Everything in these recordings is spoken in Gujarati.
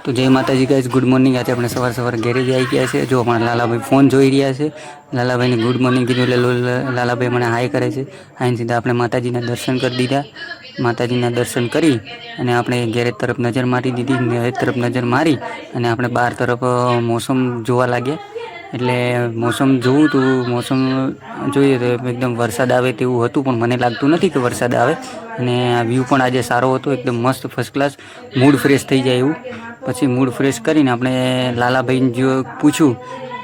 તો જય માતાજી ગાઈસ, ગુડ મોર્નિંગ। આજે આપણે સવારે ઘેરેથી આવી ગયા છે। જો પણ લાલાભાઈ ફોન જોઈ રહ્યા છે। લાલાભાઈને ગુડ મોર્નિંગ કીધું એટલે લાલાભાઈ મને હાય કરે છે। આઈને સીધા આપણે માતાજીના દર્શન કરી દીધા। માતાજીના દર્શન કરી અને આપણે ગેરેજ તરફ નજર મારી દીધી। ગેરેજ તરફ નજર મારી અને આપણે બહાર તરફ મોસમ જોવા લાગ્યા। એટલે મોસમ જોવું તો મોસમ જોઈએ તો એકદમ વરસાદ આવે તેવું હતું, પણ મને લાગતું નથી કે વરસાદ આવે। અને આ વ્યૂ પણ આજે સારો હતો, એકદમ મસ્ત ફર્સ્ટ ક્લાસ, મૂડ ફ્રેશ થઈ જાય એવું। પછી મૂડ ફ્રેશ કરીને આપણે લાલાભાઈને જો પૂછ્યું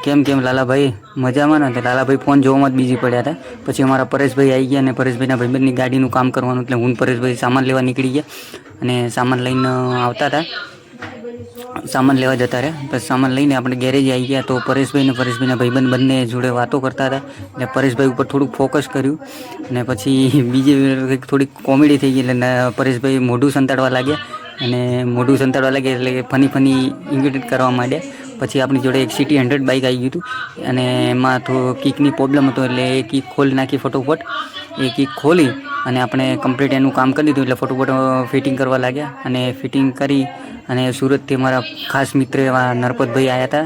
કેમ લાલાભાઈ મજામાં ને? લાલાભાઈ ફોન જોવામાં જ બીજી પડ્યા હતા। પછી અમારા પરેશભાઈ આવી ગયા અને પરેશભાઈના ભાઈબંધની ગાડીનું કામ કરવાનું, એટલે હું પરેશભાઈ સામાન લેવા નીકળી ગયા અને સામાન લઈને આવતા હતા। સામાન લેવા જતા રહ્યા, પછી સામાન લઈને આપણે ગેરેજ આવી ગયા। તો પરેશભાઈ અને પરેશભાઈના ભાઈબંધ બંને જોડે વાતો કરતા હતા, એટલે પરેશભાઈ ઉપર થોડુંક ફોકસ કર્યું અને પછી બીજી થોડીક કોમેડી થઈ ગઈ, એટલે પરેશભાઈ મોઢું સંતાડવા લાગ્યા અને મોઢું સંતાડવા લાગ્યા એટલે ફની ઇન્ગ્રેડિએટ કરવા માંડ્યા। પછી આપણી જોડે એક સિટી 100 બાઇક આવી ગયું હતું અને એમાં તો કિકની પ્રોબ્લેમ હતો, એટલે એ કિક ખોલી નાખી ફટોફટ। એ કિક ખોલી અને આપણે કમ્પ્લીટ એનું કામ કરી દીધું, એટલે ફટોફટ ફિટિંગ કરવા લાગ્યા। અને ફિટિંગ કરી અને સુરતથી મારા ખાસ મિત્ર એવા નરપતભાઈ આવ્યા હતા।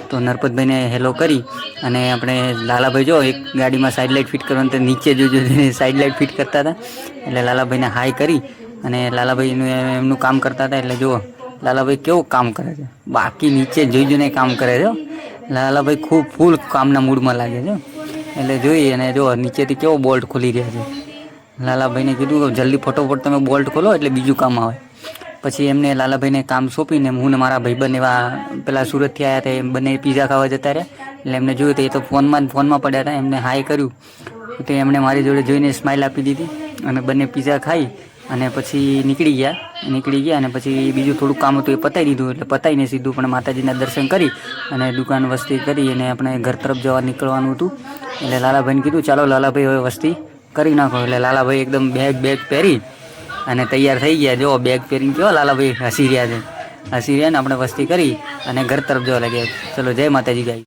તો નરપતભાઈને હેલો કરી અને આપણે લાલાભાઈ જો એક ગાડીમાં સાઇડ લાઇટ ફિટ કરવાનું, તો નીચે જોજો સાઇડ લાઇટ ફિટ કરતા હતા, એટલે લાલાભાઈને હાઈ કરી અને લાલાભાઈનું એમનું કામ કરતા હતા। એટલે જુઓ લાલાભાઈ કેવું કામ કરે છે, બાકી નીચે જોઈને કામ કરે છે। લાલાભાઈ ખૂબ ફૂલ કામના મૂડમાં લાગે છે, એટલે જોઈએ અને જો નીચેથી કેવો બોલ્ટ ખોલી રહ્યા છે। લાલાભાઈને કીધું કે જલ્દી ફટોફટ તમે બોલ્ટ ખોલો એટલે બીજું કામ આવે। પછી એમને લાલાભાઈને કામ સોંપીને હું ને મારા ભાઈબંધ એવા પેલા સુરતથી આવ્યા હતા, એ બંને પીઝા ખાવા જતા રહ્યા। એટલે એમને જોયું તો એ તો ફોનમાં પડ્યા હતા, એમને હાઈ કર્યું તો એમણે મારી જોડે જોઈને સ્માઇલ આપી દીધી અને બંને પીઝા ખાઈ અને પછી નીકળી ગયા અને પછી બીજું થોડુંક કામ હતું એ પતાવી દીધું। એટલે પતાવીને સીધું પણ માતાજીના દર્શન કરી અને દુકાન વસ્તી કરી અને આપણે ઘર તરફ જવા નીકળવાનું હતું। એટલે લાલાભાઈને કીધું ચાલો લાલાભાઈ હવે વસ્તી કરી નાખો। એટલે લાલાભાઈ એકદમ બેગ પહેરી અને તૈયાર થઈ ગયા। જો બેગ પહેરીને કેવો લાલાભાઈ હસી રહ્યા છે ને આપણે વસ્તી કરી અને ઘર તરફ જવા લાગ્યા। ચલો જય માતાજી ગાય।